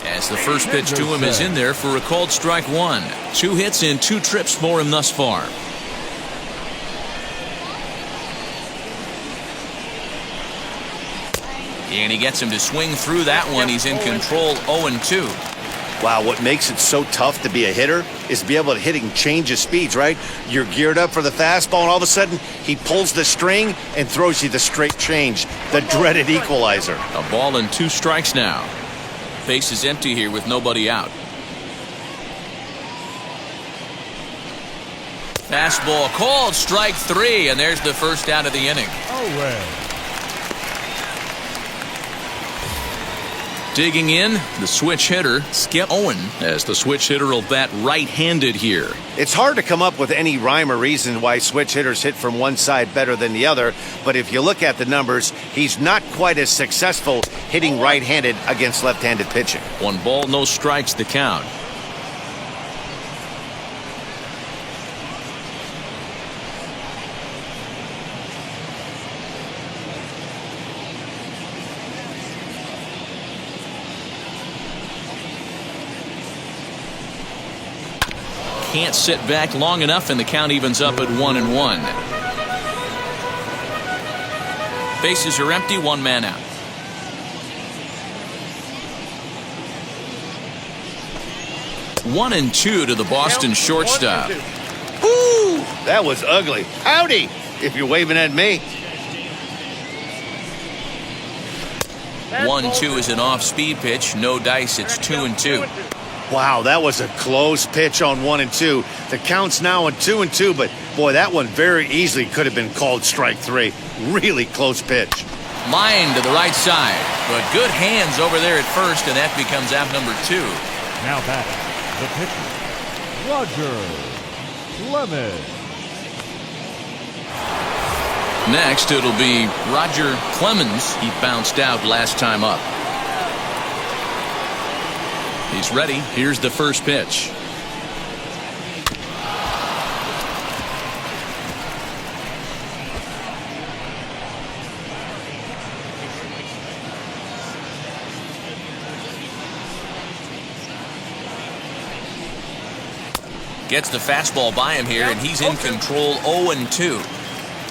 As the first pitch to him is in there for a called strike 1. 2 hits and 2 trips for him thus far. And he gets him to swing through that one. He's in control 0-2. Wow, what makes it so tough to be a hitter is to be able to hit and change his speeds, right? You're geared up for the fastball, and all of a sudden, he pulls the string and throws you the straight change. the dreaded equalizer. A ball and 2 strikes now. Base is empty here with nobody out. Fastball called, strike 3, and there's the first out of the inning. Digging in, the switch hitter, Skip Owen, as the switch hitter will bat right-handed here. It's hard to come up with any rhyme or reason why switch hitters hit from one side better than the other, but if you look at the numbers, he's not quite as successful hitting right-handed against left-handed pitching. 1 ball, no strikes, the count. Can't sit back long enough, and the count evens up at 1-1. Bases are empty, 1 man out. One and 2 to the Boston shortstop. Woo! That was ugly. Howdy, if you're waving at me. 1-2 is an off-speed pitch. No dice. It's 2-2. Wow, that was a close pitch on 1 and 2. The count's now on 2 and 2, but boy, that one very easily could have been called strike 3. Really close pitch. Line to the right side, but good hands over there at first, and that becomes out number 2. Now back, the pitcher, Roger Clemens. Next, it'll be Roger Clemens. He bounced out last time up. He's ready. Here's the first pitch. Gets the fastball by him here, and he's in control. 0-2.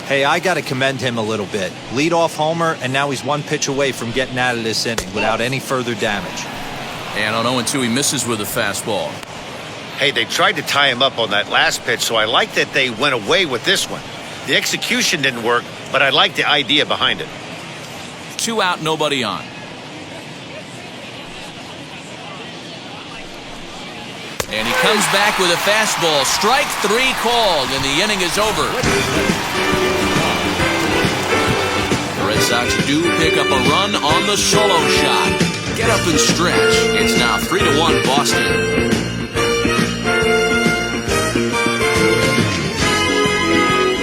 Hey, I got to commend him a little bit. Leadoff homer, and now he's 1 pitch away from getting out of this inning without any further damage. And on 0-2, he misses with a fastball. Hey, they tried to tie him up on that last pitch, so I like that they went away with this one. The execution didn't work, but I like the idea behind it. 2 out, nobody on. And he comes back with a fastball. Strike 3 called, and the inning is over. The Red Sox do pick up a run on the solo shot. Get up and stretch. It's now 3-1 Boston.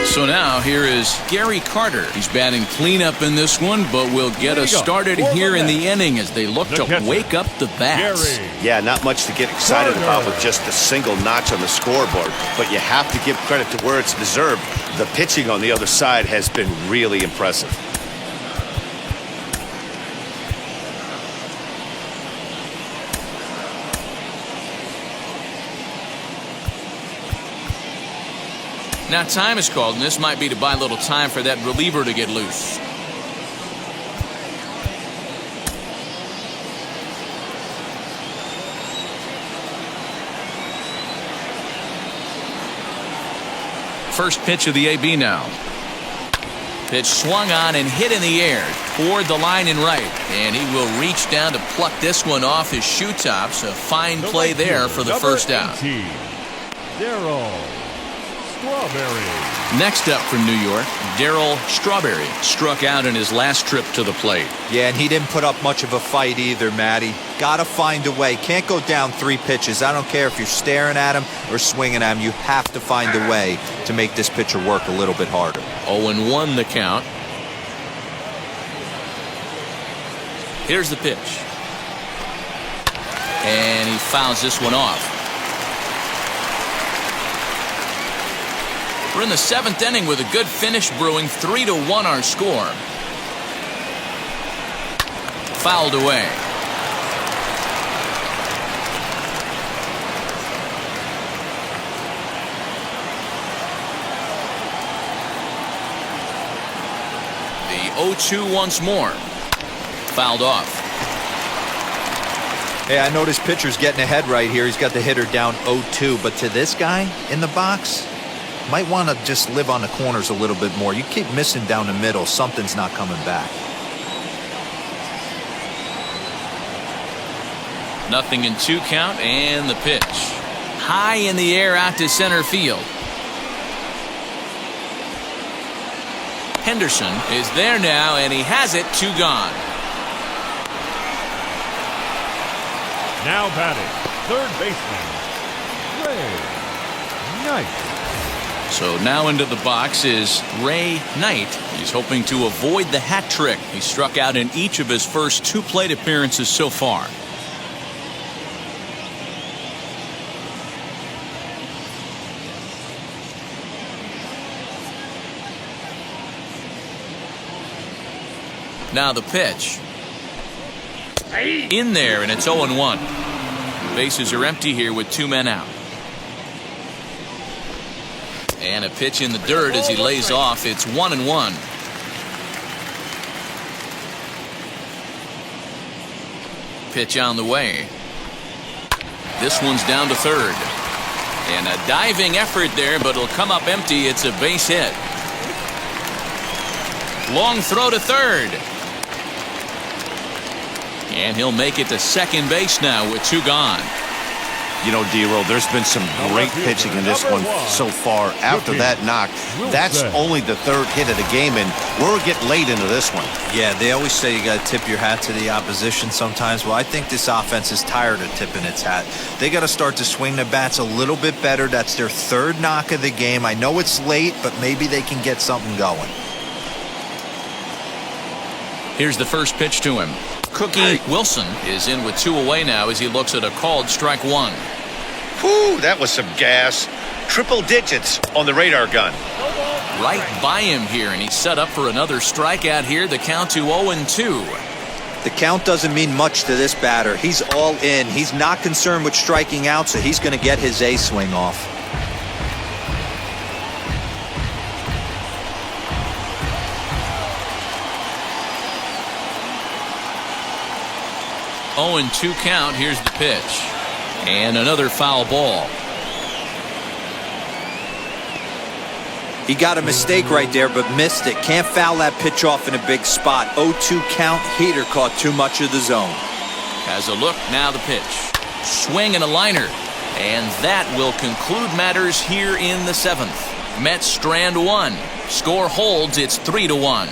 So now here is Gary Carter. He's batting cleanup in this one, but will get us started here in the inning as they look to wake up the bats. Yeah, not much to get excited about with just a single notch on the scoreboard, but you have to give credit to where it's deserved. The pitching on the other side has been really impressive. Now time is called, and this might be to buy a little time for that reliever to get loose. First pitch of the AB now. Pitch swung on and hit in the air toward the line and right, and he will reach down to pluck this one off his shoe tops. A fine play there for the first out. Next up from New York, Darryl Strawberry struck out in his last trip to the plate. Yeah, and he didn't put up much of a fight either, Matty. Gotta find a way. Can't go down 3 pitches. I don't care if you're staring at him or swinging at him. You have to find a way to make this pitcher work a little bit harder. 0-1 the count. Here's the pitch. And he fouls this one off. We're in the 7th inning with a good finish brewing. 3-1 our score. Fouled away. The 0-2 once more. Fouled off. Hey, I noticed pitcher's getting ahead right here. He's got the hitter down 0-2, but to this guy in the box, might want to just live on the corners a little bit more. You keep missing down the middle, something's not coming back. 0-2 count, and the pitch. High in the air out to center field. Henderson is there now, and he has it. 2 gone. Now batting, third baseman, Ray Knight. So now into the box is Ray Knight. He's hoping to avoid the hat trick. He struck out in each of his first 2 plate appearances so far. Now the pitch. In there, and it's 0-1. Bases are empty here with 2 men out. And a pitch in the dirt as he lays off. It's 1-1. Pitch on the way. This one's down to third. And a diving effort there, but it'll come up empty. It's a base hit. Long throw to third. And he'll make it to second base now with 2 gone. You know, D-Roll, there's been some great pitching in this one so far. After that knock, that's only the 3rd hit of the game, and we're getting late into this one. Yeah, they always say you got to tip your hat to the opposition sometimes. Well, I think this offense is tired of tipping its hat. They got to start to swing the bats a little bit better. That's their 3rd knock of the game. I know it's late, but maybe they can get something going. Here's the first pitch to him. Mookie Wilson is in with 2 away now as he looks at a called strike 1. Whew, that was some gas. Triple digits on the radar gun. Right by him here, and he's set up for another strikeout here. The count to 0-2. The count doesn't mean much to this batter. He's all in. He's not concerned with striking out, so he's going to get his A swing off. Oh, 0-2 count. Here's the pitch. And another foul ball. He got a mistake right there, but missed it. Can't foul that pitch off in a big spot. 0-2 count. Heater caught too much of the zone. Has a look. Now the pitch. Swing and a liner. And that will conclude matters here in the 7th. Mets strand 1. Score holds. It's 3-1.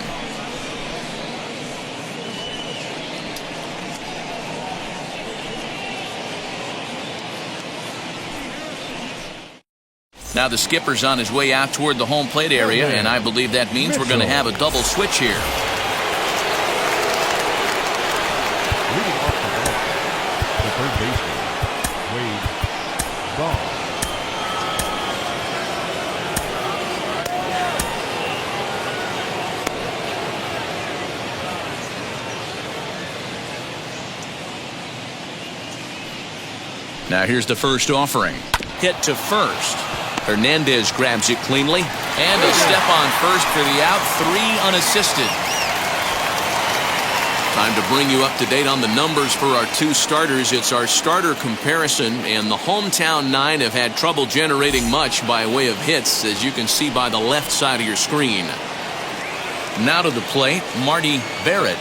Now the skipper's on his way out toward the home plate area, and I believe that means we're going to have a double switch here. Leading off the ball, the third baseman, Wade Ball. Now here's the first offering. Hit to first. Hernandez grabs it cleanly, and a step on first for the out. 3 unassisted. Time to bring you up to date on the numbers for our 2 starters. It's our starter comparison, and the hometown 9 have had trouble generating much by way of hits, as you can see by the left side of your screen. Now to the plate, Marty Barrett.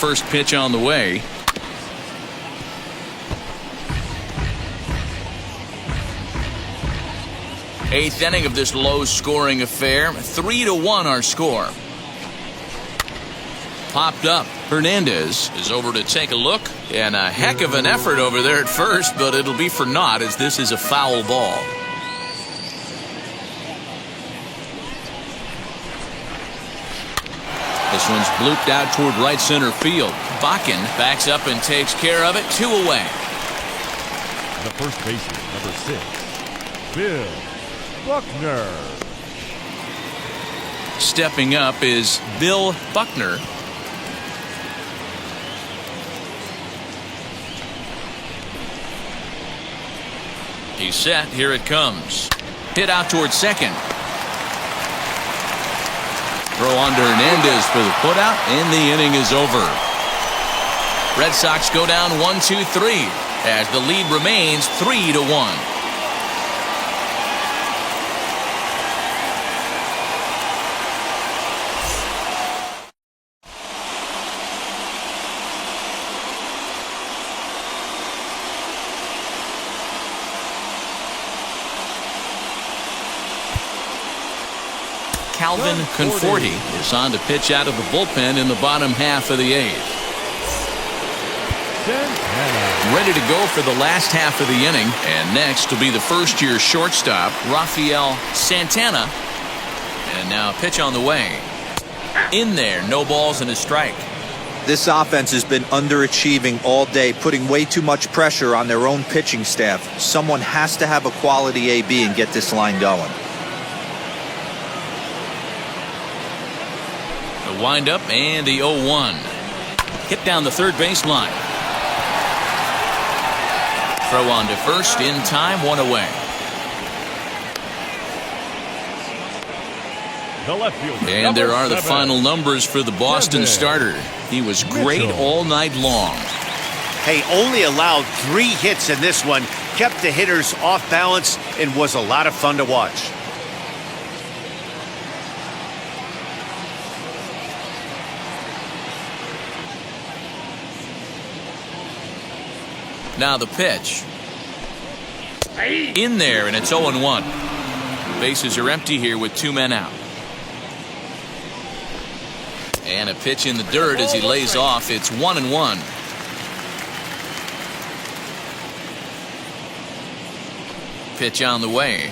First pitch on the way. Eighth inning of this low-scoring affair. 3-1 our score. Popped up. Hernandez is over to take a look. And a heck of an effort over there at first, but it'll be for naught as this is a foul ball. This one's blooped out toward right center field. Bakken backs up and takes care of it. 2 away. The first baseman, number 6, Bill Buckner. Stepping up is Bill Buckner. He's set. Here it comes. Hit out towards second. Throw on to Hernandez for the putout, and the inning is over. Red Sox go down 1-2-3 as the lead remains 3-1. Calvin Conforti is on to pitch out of the bullpen in the bottom half of the 8th. Ready to go for the last half of the inning. And next will be the first-year shortstop, Rafael Santana. And now a pitch on the way. In there, no balls and a strike. This offense has been underachieving all day, putting way too much pressure on their own pitching staff. Someone has to have a quality AB and get this line going. The windup and the 0-1. Hit down the third baseline. Throw on to first in time, 1 away. The left fielder, And there are the 7. final numbers for the Boston starter. He was great all night long. Hey, only allowed 3 hits in this one, kept the hitters off balance, and was a lot of fun to watch. Now the pitch. In there, and it's 0-1. Bases are empty here with 2 men out. And a pitch in the dirt as he lays off. It's 1-1. Pitch on the way.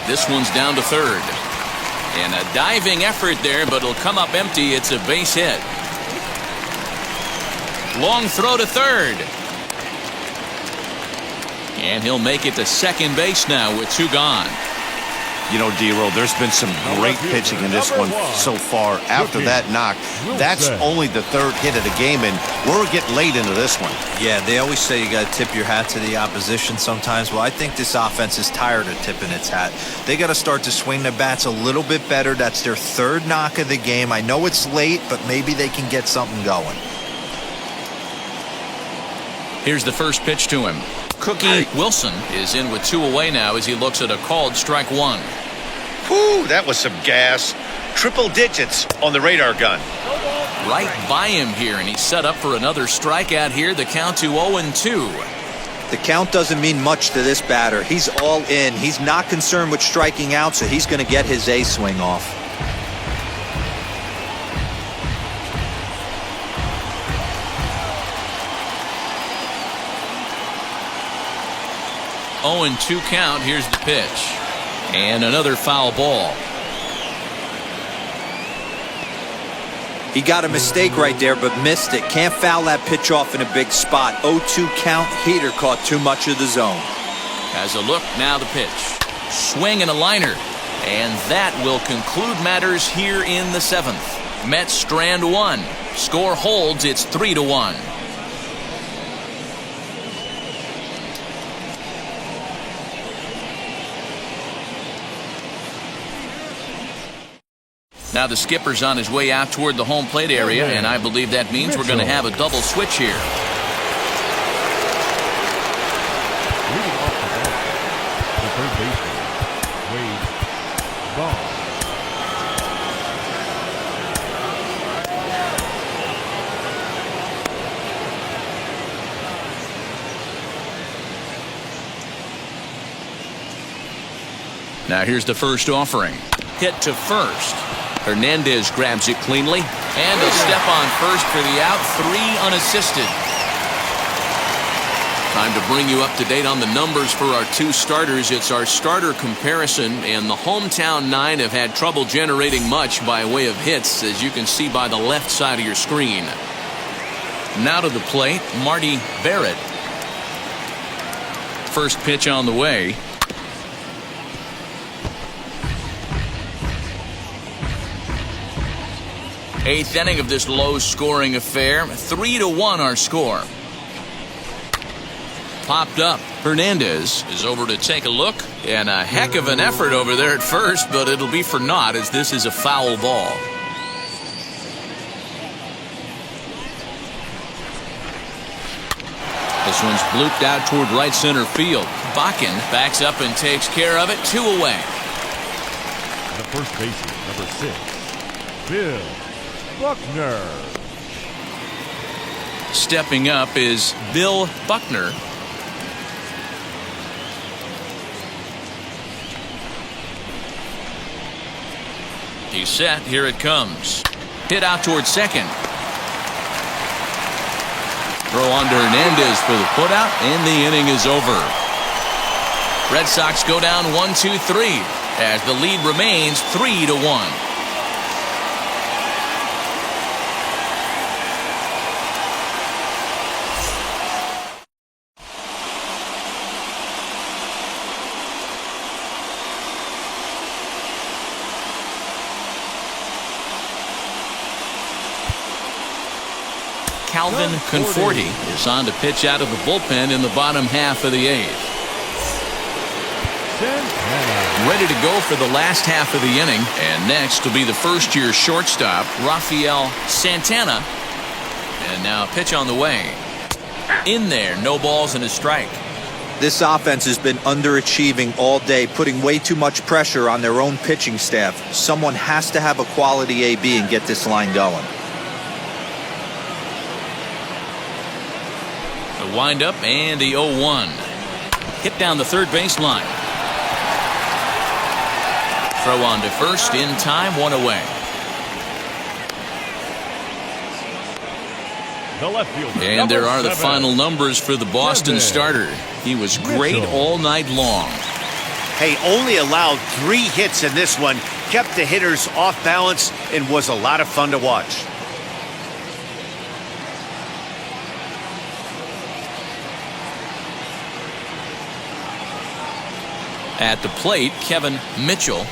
This one's down to third. And a diving effort there, but it'll come up empty. It's a base hit. Long throw to third. And he'll make it to second base now with 2 gone. You know, D-Roll, there's been some great pitching in this one so far. After that knock, that's only the 3rd hit of the game, and we're getting late into this one. Yeah, they always say you got to tip your hat to the opposition sometimes. Well, I think this offense is tired of tipping its hat. They got to start to swing the bats a little bit better. That's their 3rd knock of the game. I know it's late, but maybe they can get something going. Here's the first pitch to him. Mookie Wilson is in with 2 away now as he looks at a called strike 1. Whew, that was some gas. Triple digits on the radar gun. Right by him here, and he's set up for another strikeout here. The count to 0-2. The count doesn't mean much to this batter. He's all in. He's not concerned with striking out, so he's going to get his A swing off. Oh, and 2 count. Here's the pitch. And another foul ball. He got a mistake right there, but missed it. Can't foul that pitch off in a big spot. 0-2 count. Heater caught too much of the zone. Has a look. Now the pitch. Swing and a liner. And that will conclude matters here in the 7th. Mets strand 1. Score holds. It's 3-1. Now the skipper's on his way out toward the home plate area, and I believe that means we're going to have a double switch here. Leading off the ball, the third baseman, Wade Ball. Now here's the first offering. Hit to first. Hernandez grabs it cleanly. And a step on first for the out. 3 unassisted. Time to bring you up to date on the numbers for our 2 starters. It's our starter comparison, and the hometown 9 have had trouble generating much by way of hits, as you can see by the left side of your screen. Now to the plate, Marty Barrett. First pitch on the way. Eighth inning of this low-scoring affair. 3-1 our score. Popped up. Hernandez is over to take a look. And a heck of an effort over there at first, but it'll be for naught as this is a foul ball. This one's blooped out toward right center field. Bakken backs up and takes care of it. 2 away. The first baseman, number 6, Bill Buckner. Stepping up is Bill Buckner. He's set. Here it comes. Hit out towards second. Throw on to Hernandez for the putout, and the inning is over. Red Sox go down 1-2-3 as the lead remains 3-1. Calvin Conforti is on to pitch out of the bullpen in the bottom half of the 8th. Ready to go for the last half of the inning, and next will be the first-year shortstop, Rafael Santana. And now a pitch on the way. In there, no balls and a strike. This offense has been underachieving all day, putting way too much pressure on their own pitching staff. Someone has to have a quality AB and get this line going. The windup and the 0-1. Hit down the third baseline. Throw on to first in time, 1 away. The left fielder, And there are the 7. final numbers for the Boston starter. He was great all night long. Hey, only allowed 3 hits in this one, kept the hitters off balance, and was a lot of fun to watch. At the plate, Kevin Mitchell.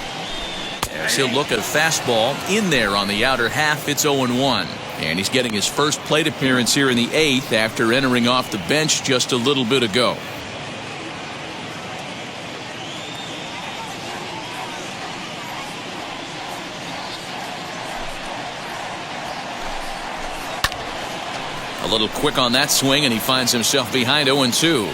As he'll look at a fastball in there on the outer half, it's 0-1. And he's getting his first plate appearance here in the 8th after entering off the bench just a little bit ago. A little quick on that swing, and he finds himself behind 0-2.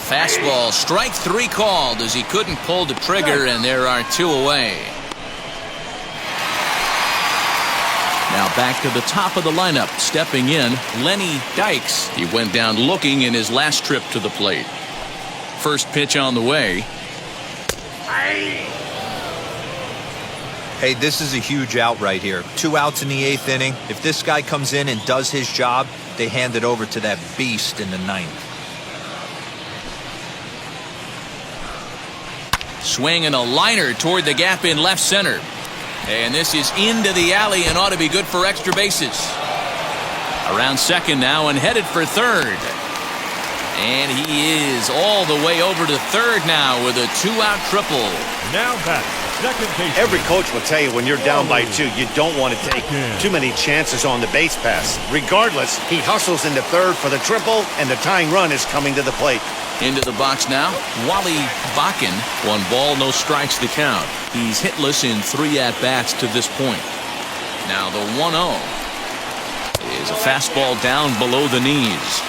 Fastball, strike 3 called as he couldn't pull the trigger, and there are 2 away. Now back to the top of the lineup, stepping in, Lenny Dykes. He went down looking in his last trip to the plate. First pitch on the way. Hey, this is a huge out right here. 2 outs in the 8th inning. If this guy comes in and does his job, they hand it over to that beast in the 9th. Swing and a liner toward the gap in left center. And this is into the alley and ought to be good for extra bases. Around second now and headed for third. And he is all the way over to third now with a 2-out triple. Now back, second base. Every coach will tell you when you're down by 2, you don't want to take too many chances on the base pass. Regardless, he hustles into third for the triple, and the tying run is coming to the plate. Into the box now, Wally Bakken. 1 ball, no strikes to count. He's hitless in 3 at-bats to this point. Now the 1-0 is a fastball down below the knees.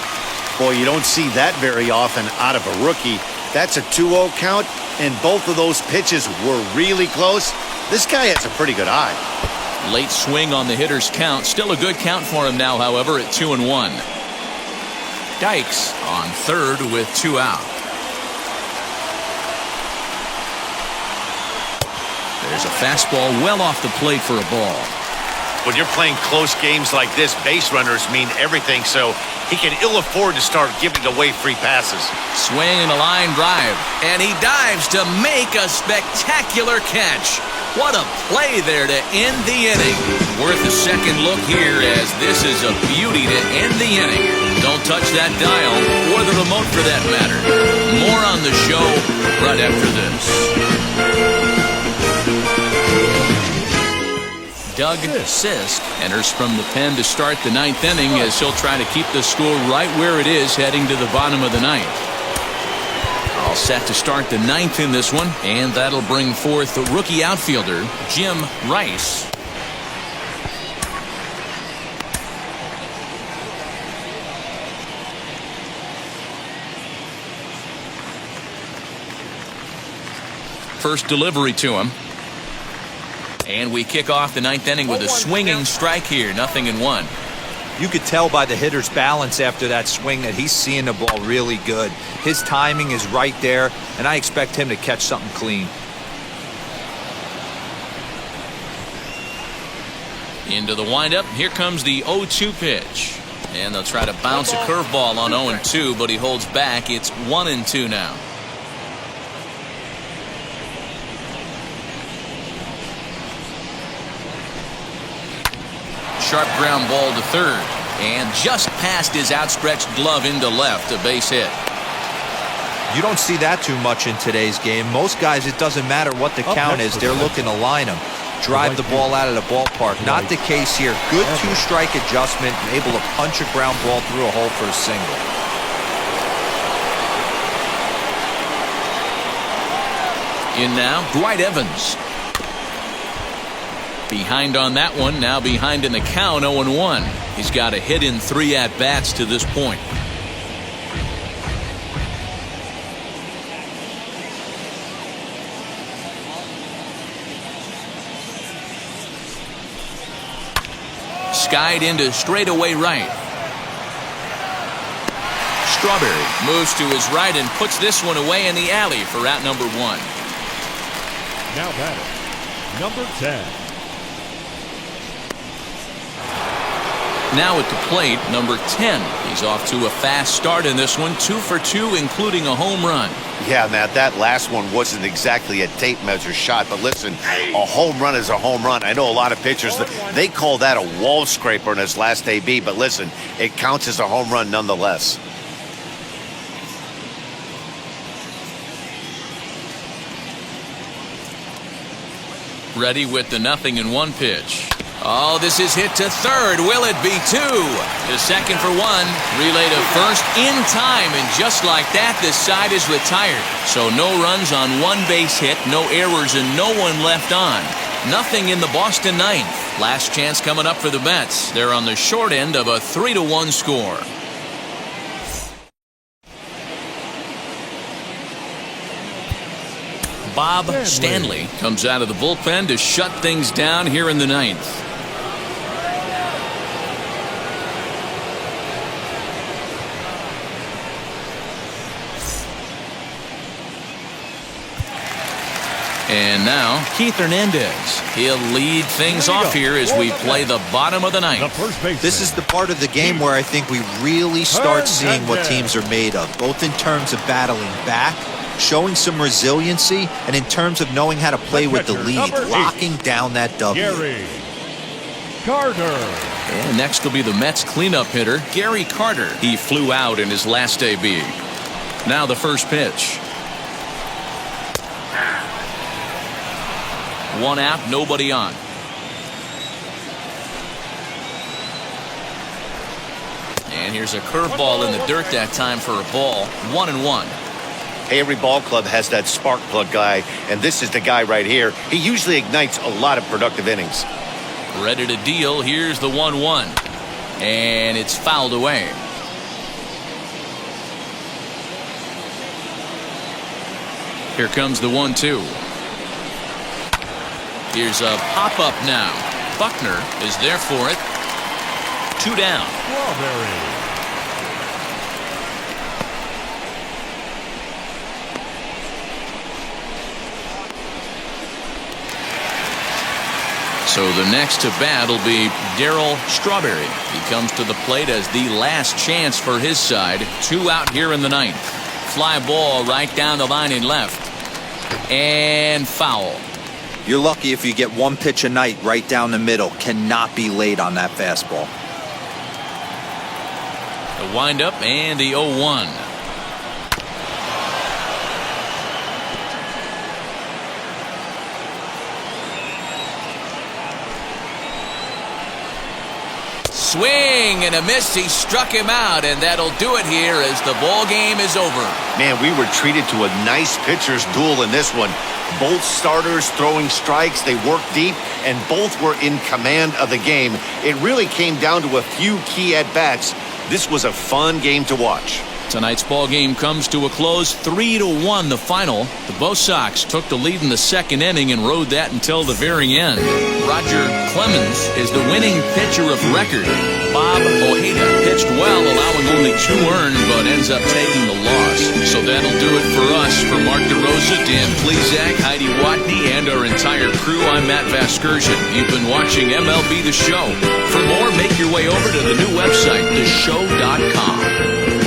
Boy, you don't see that very often out of a rookie. That's a 2-0 count, and both of those pitches were really close. This guy has a pretty good eye. Late swing on the hitter's count. Still a good count for him now, however, at 2-1. Dykes on third with 2 out. There's a fastball well off the plate for a ball. When you're playing close games like this, base runners mean everything, so he can ill afford to start giving away free passes. Swing and a line drive, and he dives to make a spectacular catch. What a play there to end the inning. Worth a second look here, as this is a beauty to end the inning. Don't touch that dial, or the remote for that matter. More on the show right after this. Doug Sisk enters from the pen to start the 9th inning, as he'll try to keep the score right where it is heading to the bottom of the 9th. All set to start the 9th in this one, and that'll bring forth the rookie outfielder, Jim Rice. First delivery to him. And we kick off the 9th inning with a swinging strike here, 0-1. You could tell by the hitter's balance after that swing that he's seeing the ball really good. His timing is right there, and I expect him to catch something clean. Into the windup. Here comes the 0-2 pitch. And they'll try to bounce a curveball on 0-2, but he holds back. It's 1-2 now. Sharp ground ball to third. And just past his outstretched glove into left, a base hit. You don't see that too much in today's game. Most guys, it doesn't matter what the count is. They're looking to line them. Drive the ball out of the ballpark. Not the case here. Good two-strike adjustment, able to punch a ground ball through a hole for a single. In now, Dwight Evans. Behind on that one, now behind in the count, 0-1. He's got a hit in 3 at-bats to this point. Skied into straightaway right. Strawberry moves to his right and puts this one away in the alley for out number 1. Now batting, number 10. Now at the plate, number 10. He's off to a fast start in this one, 2 for 2, including a home run. Yeah, Matt, that last one wasn't exactly a tape measure shot, but listen, a home run is a home run. I know a lot of pitchers, they call that a wall scraper in his last AB, but listen, it counts as a home run nonetheless. Ready with the 0-1 pitch. Oh, this is hit to third. Will it be 2? To second for 1. Relay to first in time, and just like that, this side is retired. So no runs on 1 base hit, no errors, and no one left on. Nothing in the Boston ninth. Last chance coming up for the Mets. They're on the short end of a 3-1 score. Bob Stanley comes out of the bullpen to shut things down here in the ninth. And now Keith Hernandez. He'll lead things off here as we play the bottom of the ninth. This is the part of the game where I think we really start seeing what teams are made of, both in terms of battling back, showing some resiliency, and in terms of knowing how to play with the lead, locking down that W. Gary Carter. And next will be the Mets cleanup hitter, Gary Carter. He flew out in his last AB. Now the first pitch. 1 out, nobody on. And here's a curveball in the dirt that time for a ball. 1-1. Hey, every ball club has that spark plug guy, and this is the guy right here. He usually ignites a lot of productive innings. Ready to deal. Here's the 1-1. And it's fouled away. Here comes the 1-2. Here's a pop-up now. Buckner is there for it. 2 down. Strawberry. So the next to bat will be Darryl Strawberry. He comes to the plate as the last chance for his side. 2 out here in the ninth. Fly ball right down the line in left. And foul. You're lucky if you get 1 pitch a night right down the middle. Cannot be late on that fastball. The windup and the 0-1. Swing and a miss. He struck him out, and that'll do it here as the ball game is over. Man, we were treated to a nice pitcher's duel in this one. Both starters throwing strikes, they worked deep, and both were in command of the game. It really came down to a few key at-bats. This was a fun game to watch. Tonight's ball game comes to a close, 3-1 the final. The Bo Sox took the lead in the second inning and rode that until the very end. Roger Clemens is the winning pitcher of record. Bob Ojeda pitched well, allowing only 2 earned, but ends up taking the loss. So that'll do it for us. For Mark DeRosa, Dan Plezak, Heidi Watney, and our entire crew, I'm Matt Vasgersian. You've been watching MLB The Show. For more, make your way over to the new website, theshow.com.